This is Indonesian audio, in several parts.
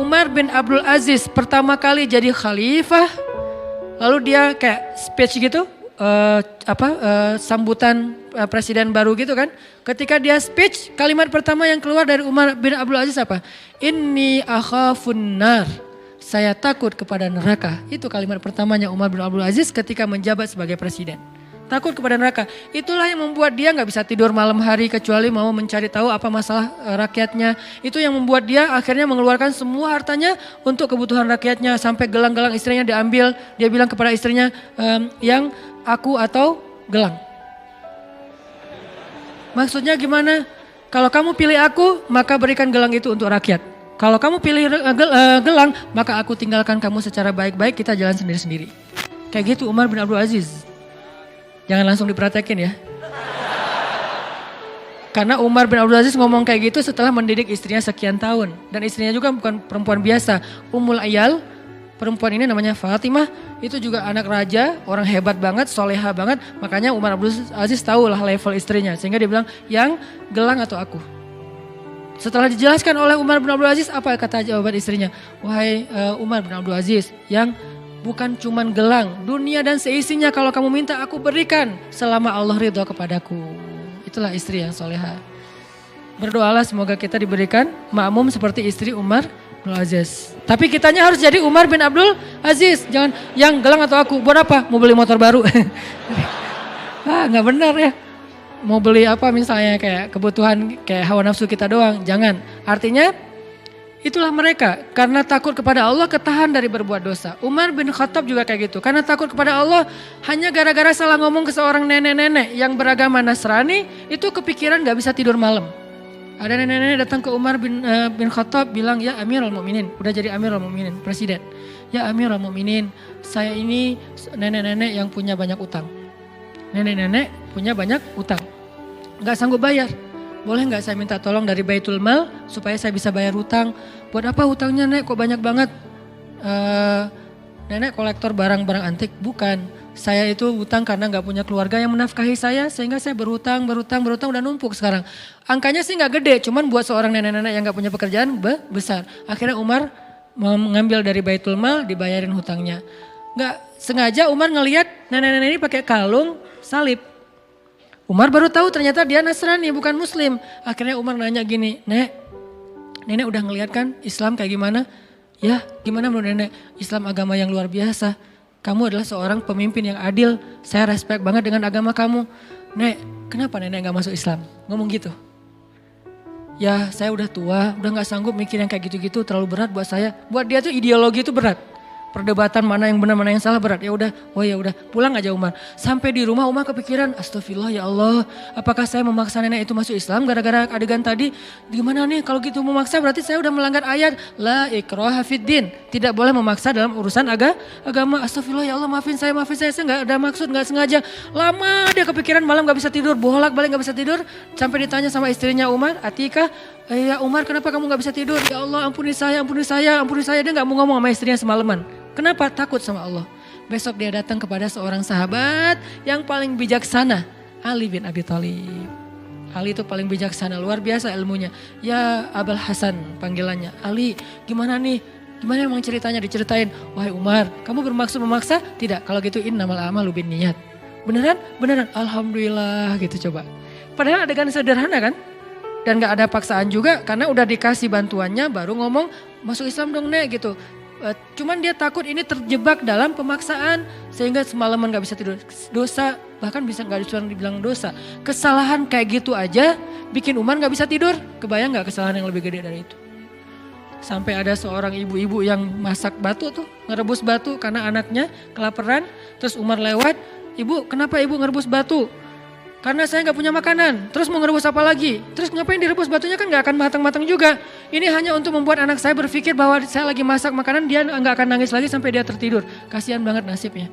Umar bin Abdul Aziz pertama kali jadi khalifah, lalu dia kayak speech gitu, sambutan presiden baru gitu kan. Ketika dia speech, kalimat pertama yang keluar dari Umar bin Abdul Aziz apa? Inni akhafun nar. Saya takut kepada neraka. Itu kalimat pertamanya Umar bin Abdul Aziz ketika menjabat sebagai presiden. Takut kepada neraka. Itulah yang membuat dia gak bisa tidur malam hari kecuali mau mencari tahu apa masalah rakyatnya. Itu yang membuat dia akhirnya mengeluarkan semua hartanya untuk kebutuhan rakyatnya. Sampai gelang-gelang istrinya diambil. Dia bilang kepada istrinya, yang aku atau gelang. Maksudnya gimana? Kalau kamu pilih aku, maka berikan gelang itu untuk rakyat. Kalau kamu pilih gelang, maka aku tinggalkan kamu secara baik-baik, kita jalan sendiri-sendiri. Kayak gitu Umar bin Abdul Aziz. Jangan langsung dipraktekin ya. Karena Umar bin Abdul Aziz ngomong kayak gitu setelah mendidik istrinya sekian tahun. Dan istrinya juga bukan perempuan biasa. Ummul Ayal, perempuan ini namanya Fatimah. Itu juga anak raja, orang hebat banget, soleha banget. Makanya Umar bin Abdul Aziz tahu lah level istrinya. Sehingga dia bilang, yang gelang atau aku. Setelah dijelaskan oleh Umar bin Abdul Aziz, apa kata jawaban istrinya? Wahai Umar bin Abdul Aziz, yang bukan cuman gelang, dunia dan seisinya kalau kamu minta aku berikan selama Allah ridho kepadaku. Itulah istri yang soleha. Berdoalah semoga kita diberikan makmum seperti istri Umar bin Aziz. Tapi kitanya harus jadi Umar bin Abdul Aziz. Jangan yang gelang atau aku. Buat apa? Mau beli motor baru. Gak benar ya. Mau beli apa misalnya kayak kebutuhan kayak hawa nafsu kita doang. Jangan. Artinya itulah mereka, karena takut kepada Allah ketahan dari berbuat dosa. Umar bin Khattab juga kayak gitu, karena takut kepada Allah hanya gara-gara salah ngomong ke seorang nenek-nenek yang beragama Nasrani, itu kepikiran gak bisa tidur malam. Ada nenek-nenek datang ke Umar bin Khattab bilang, ya Amirul Mukminin, udah jadi Amirul Mukminin, presiden. Ya Amirul Mukminin, saya ini nenek-nenek yang punya banyak utang. Nenek-nenek punya banyak utang, gak sanggup bayar. Boleh nggak saya minta tolong dari Baitul Mal supaya saya bisa bayar hutang? Buat apa hutangnya Nek? Kok banyak banget? Nenek kolektor barang-barang antik? Bukan. Saya itu hutang karena nggak punya keluarga yang menafkahi saya sehingga saya berhutang udah numpuk sekarang. Angkanya sih nggak gede, cuman buat seorang nenek-nenek yang nggak punya pekerjaan besar. Akhirnya Umar mengambil dari Baitul Mal dibayarin hutangnya. Nggak sengaja Umar ngelihat nenek-nenek ini pakai kalung salib. Umar baru tahu ternyata dia Nasrani bukan Muslim. Akhirnya Umar nanya gini, Nenek udah ngeliat kan Islam kayak gimana? Ya gimana menurut Nenek? Islam agama yang luar biasa. Kamu adalah seorang pemimpin yang adil. Saya respect banget dengan agama kamu. Nek, kenapa Nenek gak masuk Islam? Ngomong gitu. Ya saya udah tua, udah gak sanggup mikir yang kayak gitu-gitu, terlalu berat buat saya. Buat dia tuh ideologi itu berat. Perdebatan mana yang benar mana yang salah berat. Ya udah, pulang aja Umar. Sampai di rumah Umar kepikiran, astagfirullah ya Allah, apakah saya memaksa nenek itu masuk Islam gara-gara adegan tadi? Gimana nih kalau gitu memaksa berarti saya udah melanggar ayat la ikraha fiddin. Tidak boleh memaksa dalam urusan agama. Astagfirullah ya Allah, maafin saya nggak ada maksud, nggak sengaja. Lama dia kepikiran, malam nggak bisa tidur, bolak-balik nggak bisa tidur. Sampai ditanya sama istrinya Umar, Atika, ya Umar kenapa kamu gak bisa tidur? Ya Allah ampuni saya. Dia gak mau ngomong sama istrinya semalaman. Kenapa? Takut sama Allah. Besok dia datang kepada seorang sahabat yang paling bijaksana. Ali bin Abi Thalib. Ali itu paling bijaksana, luar biasa ilmunya. Ya Abul Hasan panggilannya. Ali gimana nih? Gimana emang ceritanya? Diceritain. Wahai Umar, kamu bermaksud memaksa? Tidak, kalau gitu innamal a'malu binniyat. Beneran? Alhamdulillah gitu coba. Padahal adegan sederhana kan? Dan gak ada paksaan juga karena udah dikasih bantuannya baru ngomong masuk Islam dong Nek gitu. Cuman dia takut ini terjebak dalam pemaksaan sehingga semalaman gak bisa tidur. Dosa, bahkan bisa gak dibilang dosa. Kesalahan kayak gitu aja bikin Umar gak bisa tidur. Kebayang gak kesalahan yang lebih gede dari itu? Sampai ada seorang ibu-ibu yang masak batu tuh, ngerebus batu karena anaknya kelaparan. Terus Umar lewat, ibu kenapa ibu ngerebus batu? Karena saya gak punya makanan, terus mau ngerebus apa lagi? Terus ngapain direbus batunya kan gak akan matang-matang juga. Ini hanya untuk membuat anak saya berpikir bahwa saya lagi masak makanan, dia gak akan nangis lagi sampai dia tertidur. Kasihan banget nasibnya.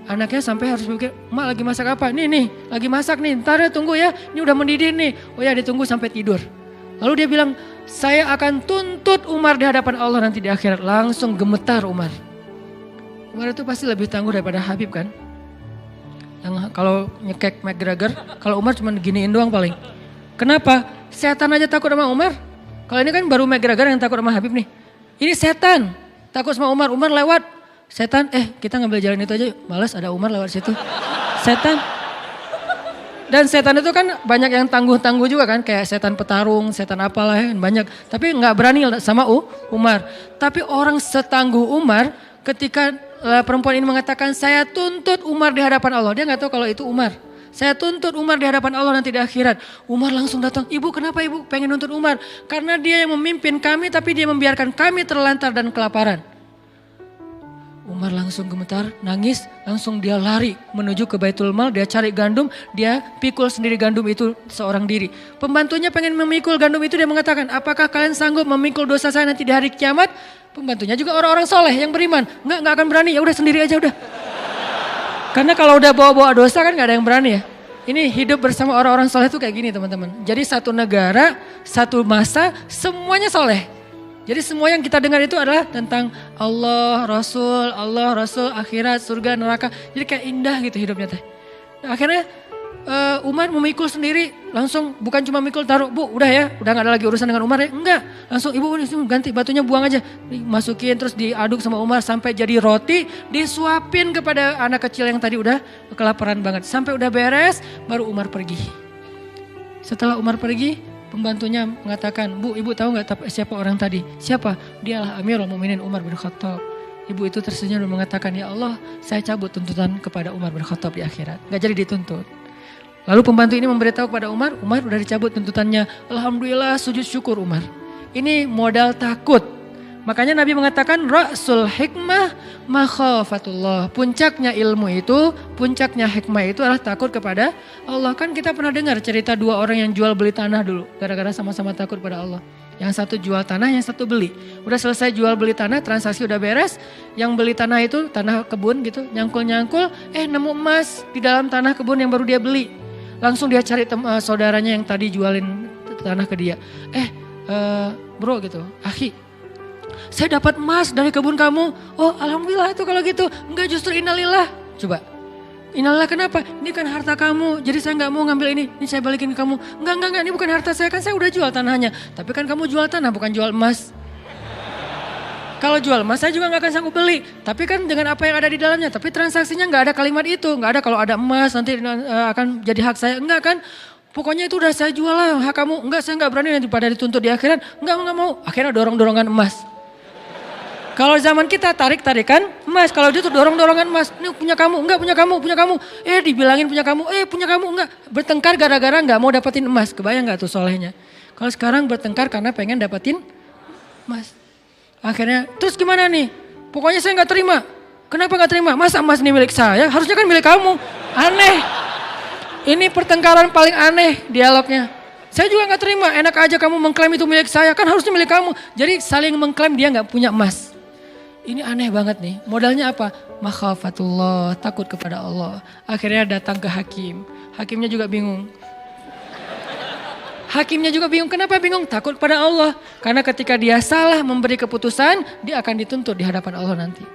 Anaknya sampai harus berpikir, Mak lagi masak apa? Nih, lagi masak nih, ntar ya tunggu ya, ini udah mendidih nih. Oh ya ditunggu sampai tidur. Lalu dia bilang, saya akan tuntut Umar di hadapan Allah nanti di akhirat. Langsung gemetar Umar. Umar itu pasti lebih tangguh daripada Habib kan? Yang kalau nyekek McGregor, kalau Umar cuma giniin doang paling. Kenapa? Setan aja takut sama Umar. Kalau ini kan baru McGregor yang takut sama Habib nih. Ini setan. Takut sama Umar. Umar lewat. Setan, kita ngambil jalan itu aja. Malas ada Umar lewat situ. Setan. Dan setan itu kan banyak yang tangguh-tangguh juga kan. Kayak setan petarung, setan apalah banyak. Tapi gak berani sama Umar. Tapi orang setangguh Umar ketika perempuan ini mengatakan saya tuntut Umar di hadapan Allah. Dia gak tahu kalau itu Umar. Saya tuntut Umar di hadapan Allah nanti di akhirat. Umar langsung datang. Ibu kenapa ibu pengen nuntut Umar? Karena dia yang memimpin kami tapi dia membiarkan kami terlantar dan kelaparan. Umar langsung gemetar, nangis, langsung dia lari menuju ke Baitul Mal, dia cari gandum, dia pikul sendiri gandum itu seorang diri. Pembantunya pengen memikul gandum itu, dia mengatakan, apakah kalian sanggup memikul dosa saya nanti di hari kiamat? Pembantunya juga orang-orang soleh yang beriman, enggak akan berani, ya udah sendiri aja udah. Karena kalau udah bawa-bawa dosa kan gak ada yang berani ya. Ini hidup bersama orang-orang soleh itu kayak gini teman-teman. Jadi satu negara, satu masa, semuanya soleh. Jadi semua yang kita dengar itu adalah tentang Allah, Rasul, akhirat, surga, neraka. Jadi kayak indah gitu hidupnya teh. Nah, akhirnya Umar memikul sendiri, langsung bukan cuma mikul taruh, bu udah ya, udah gak ada lagi urusan dengan Umar ya. Enggak, langsung ibu ganti batunya buang aja. Masukin terus diaduk sama Umar sampai jadi roti, disuapin kepada anak kecil yang tadi udah kelaparan banget. Sampai udah beres, baru Umar pergi. Setelah Umar pergi, pembantunya mengatakan, bu ibu tahu gak siapa orang tadi? Siapa? Dialah Amirul Mukminin Umar bin Khattab. Ibu itu tersenyum dan mengatakan, ya Allah saya cabut tuntutan kepada Umar bin Khattab di akhirat. Gak jadi dituntut. Lalu pembantu ini memberitahu kepada Umar udah dicabut tuntutannya. Alhamdulillah sujud syukur Umar. Ini modal takut. Makanya Nabi mengatakan Ra'sul hikmah makhafatullah. Puncaknya ilmu itu, puncaknya hikmah itu adalah takut kepada Allah. Kan kita pernah dengar cerita dua orang yang jual beli tanah dulu. Gara-gara sama-sama takut pada Allah. Yang satu jual tanah, yang satu beli. Udah selesai jual beli tanah, transaksi udah beres. Yang beli tanah itu tanah kebun gitu, nyangkul-nyangkul. Nemu emas di dalam tanah kebun yang baru dia beli. Langsung dia cari saudaranya yang tadi jualin tanah ke dia. Bro gitu, akhi. Saya dapat emas dari kebun kamu. Oh alhamdulillah itu kalau gitu. Enggak justru innalillah. Coba. Innalillah kenapa? Ini kan harta kamu. Jadi saya gak mau ngambil ini. Ini saya balikin ke kamu. Enggak. Ini bukan harta saya. Kan saya udah jual tanahnya. Tapi kan kamu jual tanah bukan jual emas. Kalau jual emas saya juga gak akan sanggup beli. Tapi kan dengan apa yang ada di dalamnya. Tapi transaksinya gak ada kalimat itu. Gak ada kalau ada emas nanti akan jadi hak saya. Enggak kan. Pokoknya itu udah saya jual lah hak kamu. Enggak saya gak berani nanti pada dituntut di akhirat. Enggak mau. Akhirnya dorong-dorongan emas. Kalau zaman kita tarik-tarikan emas. Kalau dia tuh dorong-dorongan emas. Ini punya kamu. Enggak punya kamu. Dibilangin punya kamu. Punya kamu enggak. Bertengkar gara-gara gak mau dapetin emas. Kebayang gak tuh solehnya. Kalau sekarang bertengkar karena pengen dapetin emas. Akhirnya, terus gimana nih? Pokoknya saya gak terima. Kenapa gak terima? Masa emas ini milik saya? Harusnya kan milik kamu. Aneh. Ini pertengkaran paling aneh dialognya. Saya juga gak terima. Enak aja kamu mengklaim itu milik saya. Kan harusnya milik kamu. Jadi saling mengklaim dia gak punya emas. Ini aneh banget nih. Modalnya apa? Makhafatullah. Takut kepada Allah. Akhirnya datang ke hakim. Hakimnya juga bingung. Hakimnya juga bingung. Kenapa bingung? Takut kepada Allah. Karena ketika dia salah memberi keputusan, dia akan dituntut di hadapan Allah nanti.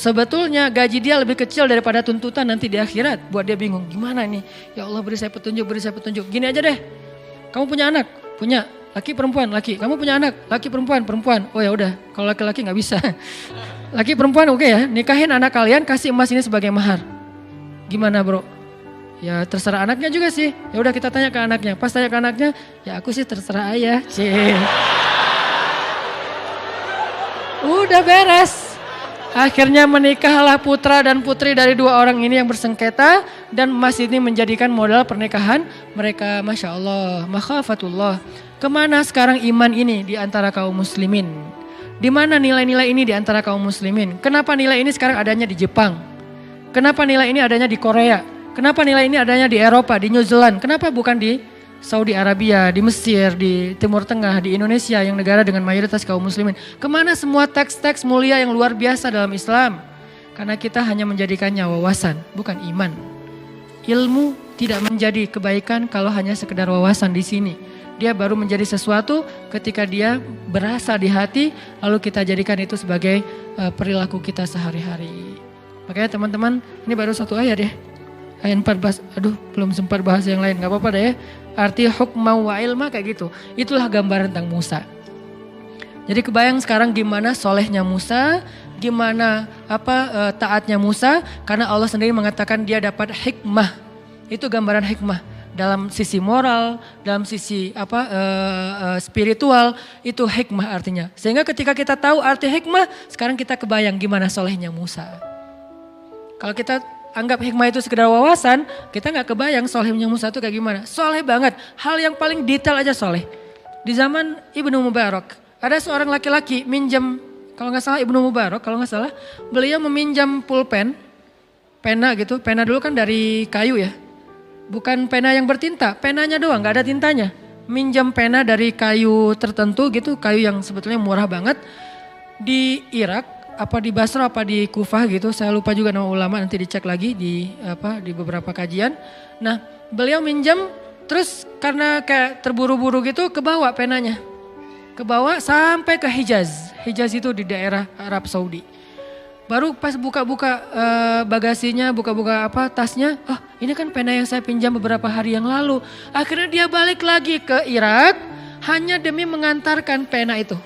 Sebetulnya gaji dia lebih kecil daripada tuntutan nanti di akhirat. Buat dia bingung, gimana nih? Ya Allah beri saya petunjuk. Gini aja deh. Kamu punya anak? Punya. Laki perempuan? Laki. Kamu punya anak? Laki perempuan? Oh ya udah. Kalau laki-laki gak bisa. Laki perempuan oke ya. Nikahin anak kalian, kasih emas ini sebagai mahar. Gimana bro? Ya terserah anaknya juga sih. Ya udah kita tanya ke anaknya. Pas tanya ke anaknya, ya aku sih terserah ayah. Udah beres. Akhirnya menikahlah putra dan putri dari dua orang ini yang bersengketa. Dan emas ini menjadikan modal pernikahan mereka. Masya Allah, makhafatullah. Kemana sekarang iman ini di antara kaum muslimin? Di mana nilai-nilai ini di antara kaum muslimin? Kenapa nilai ini sekarang adanya di Jepang? Kenapa nilai ini adanya di Korea? Kenapa nilai ini adanya di Eropa, di New Zealand? Kenapa bukan di Saudi Arabia, di Mesir, di Timur Tengah, di Indonesia yang negara dengan mayoritas kaum muslimin? Kemana semua teks-teks mulia yang luar biasa dalam Islam? Karena kita hanya menjadikannya wawasan, bukan iman. Ilmu tidak menjadi kebaikan kalau hanya sekedar wawasan di sini. Dia baru menjadi sesuatu ketika dia berasa di hati, lalu kita jadikan itu sebagai perilaku kita sehari-hari. Makanya teman-teman, ini baru satu ayat ya. Ayat 14, belum sempat bahas yang lain, gak apa-apa deh ya. Arti hukma wa ilma kayak gitu. Itulah gambaran tentang Musa. Jadi kebayang sekarang gimana solehnya Musa, gimana taatnya Musa, karena Allah sendiri mengatakan dia dapat hikmah. Itu gambaran hikmah dalam sisi moral, dalam sisi spiritual, itu hikmah artinya. Sehingga ketika kita tahu arti hikmah, sekarang kita kebayang gimana solehnya Musa. Kalau kita anggap hikmah itu sekedar wawasan, kita nggak kebayang solehnya Musa itu kayak gimana. Soleh banget, hal yang paling detail aja soleh. Di zaman Ibnu Mubarak, ada seorang laki-laki minjam, kalau nggak salah Ibnu Mubarak, kalau nggak salah, beliau meminjam pulpen, pena gitu, pena dulu kan dari kayu ya, bukan pena yang bertinta, penanya doang, nggak ada tintanya. Minjam pena dari kayu tertentu gitu, kayu yang sebetulnya murah banget, di Irak, apa di Basra, apa di Kufah gitu, saya lupa juga nama ulama, nanti dicek lagi di beberapa kajian. Nah, beliau minjam, terus karena kayak terburu-buru gitu, kebawa penanya. Kebawa sampai ke Hijaz. Hijaz itu di daerah Arab Saudi. Baru pas buka-buka bagasinya, buka-buka tasnya. Oh, ini kan pena yang saya pinjam beberapa hari yang lalu. Akhirnya dia balik lagi ke Irak hanya demi mengantarkan pena itu.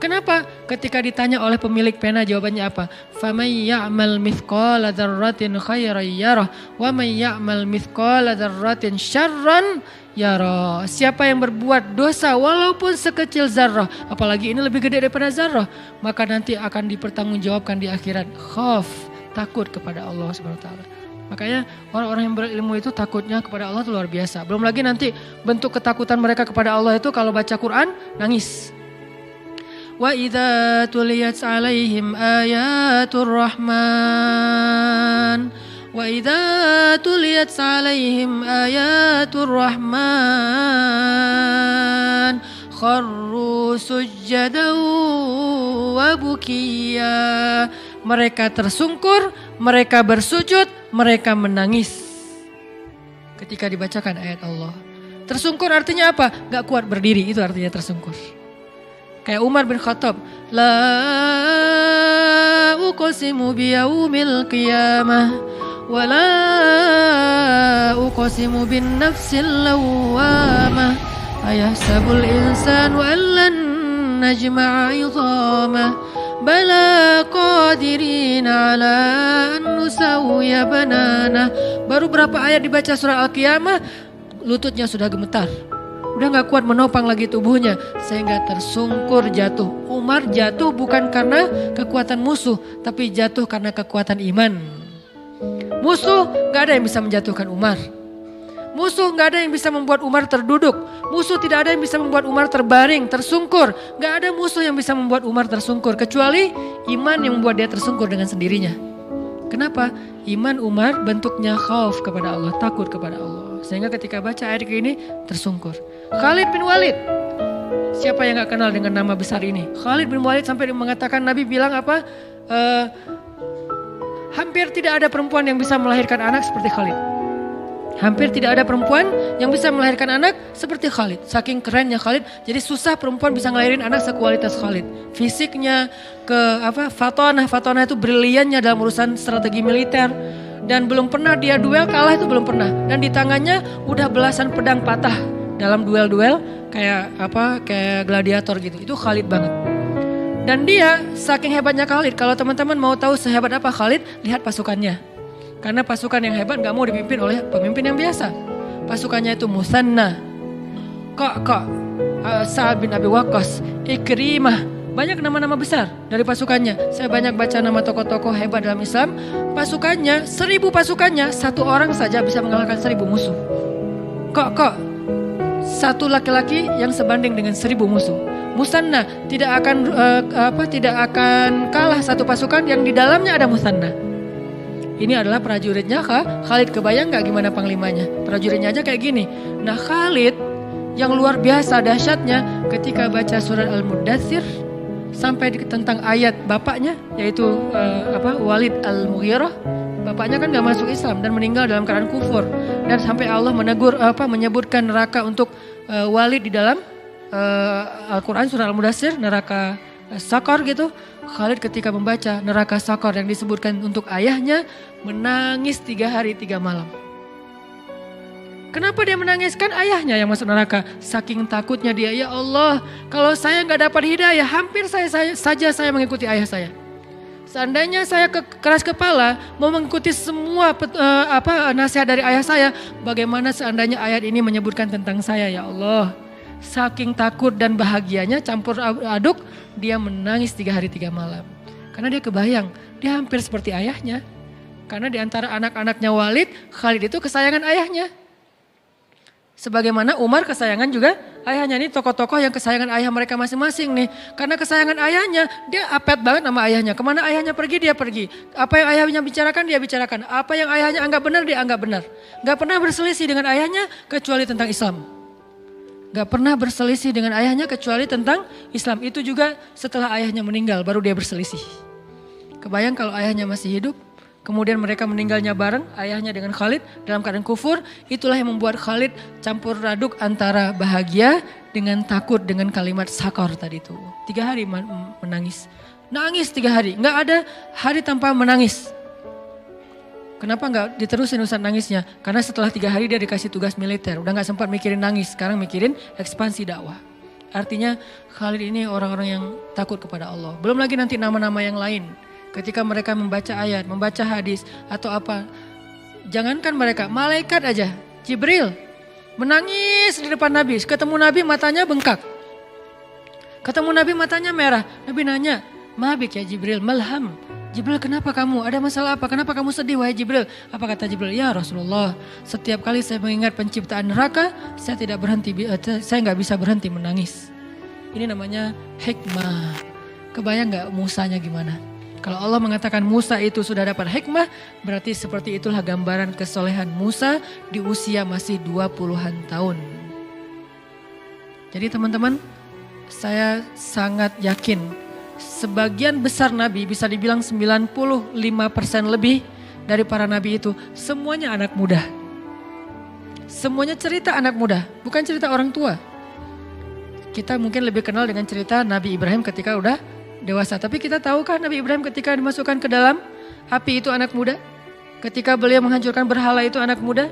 Kenapa? Ketika ditanya oleh pemilik pena, jawabannya apa? فَمَنْ يَعْمَلْ مِثْقَالَ ذَرَّةٍ خَيْرًا يَرَهُ وَمَنْ يَعْمَلْ مِثْقَالَ ذَرَّةٍ شَرًّا يَرَهُ. Siapa yang berbuat dosa walaupun sekecil zarrah, apalagi ini lebih gede daripada zarrah, maka nanti akan dipertanggungjawabkan di akhirat. Khauf, takut kepada Allah Subhanahu wa taala. Makanya orang-orang yang berilmu itu takutnya kepada Allah itu luar biasa. Belum lagi nanti bentuk ketakutan mereka kepada Allah itu kalau baca Quran nangis. وَإِذَا تُلِيَتْ عَلَيْهِمْ آيَاتُ الرَّحْمَنِ وَإِذَا تُلِيَتْ عَلَيْهِمْ آيَاتُ الرَّحْمَنِ خَرُّوا سُجَّدًا وَبُكِيًّا. Mereka tersungkur, mereka bersujud, mereka menangis ketika dibacakan ayat Allah. Tersungkur artinya apa? Gak kuat berdiri, itu artinya tersungkur. Kayak Umar bin Khattab, la uqsimu biyaumil qiyamah wa la uqsimu bin nafsil lawwamah ayahsabul insanu allan najma'a idhamah bala qadirin ala an nusawwiya banana. Baru berapa ayat dibaca surah Al-Qiyamah, lututnya sudah gemetar. Udah gak kuat menopang lagi tubuhnya sehingga tersungkur jatuh. Umar jatuh bukan karena kekuatan musuh, tapi jatuh karena kekuatan iman. Musuh gak ada yang bisa menjatuhkan Umar. Musuh gak ada yang bisa membuat Umar terduduk. Musuh tidak ada yang bisa membuat Umar terbaring, tersungkur. Gak ada musuh yang bisa membuat Umar tersungkur kecuali iman yang membuat dia tersungkur dengan sendirinya. Kenapa? Iman Umar bentuknya khauf kepada Allah, takut kepada Allah. Sehingga ketika baca ayat ini tersungkur. Khalid bin Walid. Siapa yang gak kenal dengan nama besar ini? Khalid bin Walid sampai mengatakan, Nabi bilang apa? Hampir tidak ada perempuan yang bisa melahirkan anak seperti Khalid. Hampir tidak ada perempuan yang bisa melahirkan anak seperti Khalid. Saking kerennya Khalid, jadi susah perempuan bisa ngelahirin anak sekualitas Khalid. Fisiknya, fatonah itu briliannya dalam urusan strategi militer. Dan belum pernah dia duel kalah, itu belum pernah. Dan di tangannya udah belasan pedang patah dalam duel-duel kayak gladiator gitu. Itu Khalid banget. Dan dia saking hebatnya Khalid, kalau teman-teman mau tahu sehebat apa Khalid, lihat pasukannya. Karena pasukan yang hebat gak mau dipimpin oleh pemimpin yang biasa. Pasukannya itu Musanna, Sa'ad bin Abi Waqqas, Ikrimah. Banyak nama-nama besar dari pasukannya. Saya banyak baca nama tokoh-tokoh hebat dalam Islam. Pasukannya, 1000 pasukannya, satu orang saja bisa mengalahkan 1000 musuh. Satu laki-laki yang sebanding dengan 1000 musuh. Musanna tidak akan kalah satu pasukan yang di dalamnya ada Musanna. Ini adalah prajuritnya Khalid. Kebayang gak gimana panglimanya? Prajuritnya aja kayak gini. Nah Khalid yang luar biasa dahsyatnya ketika baca surat Al-Muddatsir sampai tentang ayat bapaknya yaitu Walid Al-Mughirah. Bapaknya kan gak masuk Islam dan meninggal dalam keadaan kufur. Dan sampai Allah menyebutkan neraka untuk Walid di dalam Al-Quran surah Al-Muddatsir, neraka Sakor gitu. Khalid ketika membaca neraka Sakor yang disebutkan untuk ayahnya menangis 3 hari 3 malam. Kenapa dia menangiskan? Ayahnya yang masuk neraka. Saking takutnya dia, ya Allah, kalau saya nggak dapat hidayah, hampir saja saya mengikuti ayah saya. Seandainya saya keras kepala mau mengikuti semua nasihat dari ayah saya, bagaimana seandainya ayat ini menyebutkan tentang saya, ya Allah. Saking takut dan bahagianya campur aduk, dia menangis 3 hari 3 malam. Karena dia kebayang, dia hampir seperti ayahnya. Karena di antara anak-anaknya Walid, Khalid itu kesayangan ayahnya. Sebagaimana Umar kesayangan juga ayahnya. Ini tokoh-tokoh yang kesayangan ayah mereka masing-masing nih. Karena kesayangan ayahnya, dia apet banget sama ayahnya. Kemana ayahnya pergi, dia pergi. Apa yang ayahnya bicarakan, dia bicarakan. Apa yang ayahnya anggap benar, dia anggap benar. Gak pernah berselisih dengan ayahnya kecuali tentang Islam. Gak pernah berselisih dengan ayahnya kecuali tentang Islam. Itu juga setelah ayahnya meninggal, baru dia berselisih. Kebayang kalau ayahnya masih hidup, kemudian mereka meninggalnya bareng, ayahnya dengan Khalid dalam keadaan kufur. Itulah yang membuat Khalid campur aduk antara bahagia dengan takut dengan kalimat sakor tadi itu. 3 hari menangis. Nangis 3 hari, gak ada hari tanpa menangis. Kenapa gak diterusin urusan nangisnya? Karena setelah 3 hari dia dikasih tugas militer. Udah gak sempat mikirin nangis, sekarang mikirin ekspansi dakwah. Artinya Khalid ini orang-orang yang takut kepada Allah. Belum lagi nanti nama-nama yang lain. Ketika mereka membaca ayat, membaca hadis atau apa. Jangankan mereka, malaikat aja. Jibril menangis di depan Nabi. Ketemu Nabi matanya bengkak. Ketemu Nabi matanya merah. Nabi nanya, "Mabik ya Jibril, malham." Jibril, kenapa kamu? Ada masalah apa? Kenapa kamu sedih wahai Jibril? Apa kata Jibril? Ya Rasulullah, setiap kali saya mengingat penciptaan neraka, saya nggak bisa berhenti menangis. Ini namanya hikmah. Kebayang nggak Musanya gimana? Kalau Allah mengatakan Musa itu sudah dapat hikmah, berarti seperti itulah gambaran kesolehan Musa di usia masih 20-an tahun. Jadi teman-teman, saya sangat yakin sebagian besar nabi, bisa dibilang 95% lebih dari para nabi itu semuanya anak muda. Semuanya cerita anak muda, bukan cerita orang tua. Kita mungkin lebih kenal dengan cerita Nabi Ibrahim ketika udah dewasa. Tapi kita tahukah Nabi Ibrahim ketika dimasukkan ke dalam api itu anak muda? Ketika beliau menghancurkan berhala itu anak muda?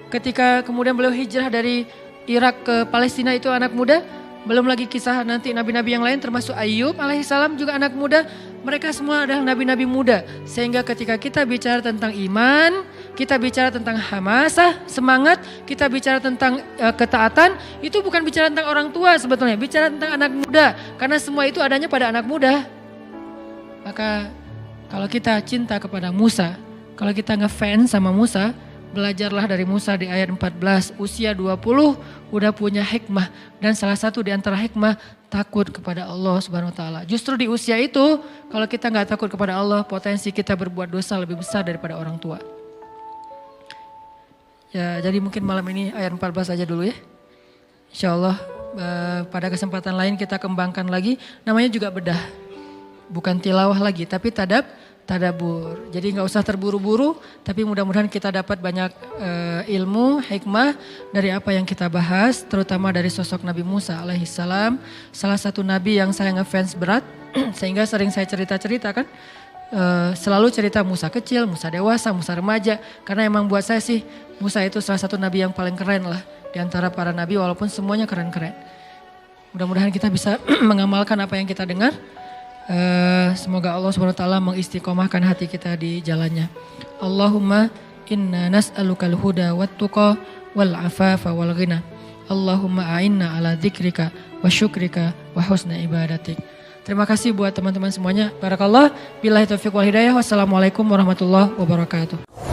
Ketika kemudian beliau hijrah dari Irak ke Palestina itu anak muda? Belum lagi kisah nanti nabi-nabi yang lain termasuk Ayub alaihissalam juga anak muda. Mereka semua adalah nabi-nabi muda. Sehingga ketika kita bicara tentang iman, kita bicara tentang hamasah, semangat, kita bicara tentang ketaatan, itu bukan bicara tentang orang tua sebetulnya, bicara tentang anak muda. Karena semua itu adanya pada anak muda. Maka kalau kita cinta kepada Musa, kalau kita ngefans sama Musa, belajarlah dari Musa di ayat 14, usia 20 udah punya hikmah. Dan salah satu di antara hikmah, takut kepada Allah Subhanahu wa taala. Justru di usia itu, kalau kita gak takut kepada Allah, potensi kita berbuat dosa lebih besar daripada orang tua. Ya, jadi mungkin malam ini ayat 14 aja dulu ya. Insya Allah pada kesempatan lain kita kembangkan lagi. Namanya juga bedah. Bukan tilawah lagi, tapi tadabur. Jadi nggak usah terburu-buru, tapi mudah-mudahan kita dapat banyak ilmu, hikmah dari apa yang kita bahas, terutama dari sosok Nabi Musa alaihissalam. Salah satu nabi yang saya ngefans berat, sehingga sering saya cerita-cerita kan. Selalu cerita Musa kecil, Musa dewasa, Musa remaja. Karena emang buat saya sih, Musa itu salah satu nabi yang paling keren lah. Di antara para nabi walaupun semuanya keren-keren. Mudah-mudahan kita bisa mengamalkan apa yang kita dengar. Semoga Allah SWT mengistiqomahkan hati kita di jalannya. Allahumma inna nas'alukal huda wat tuqa wal afafa wal ghina. Allahumma a'inna ala dzikrika wa syukrika wa husna ibadatik. Terima kasih buat teman-teman semuanya. Barakallah. Billahi taufiq wal hidayah. Wassalamualaikum warahmatullahi wabarakatuh.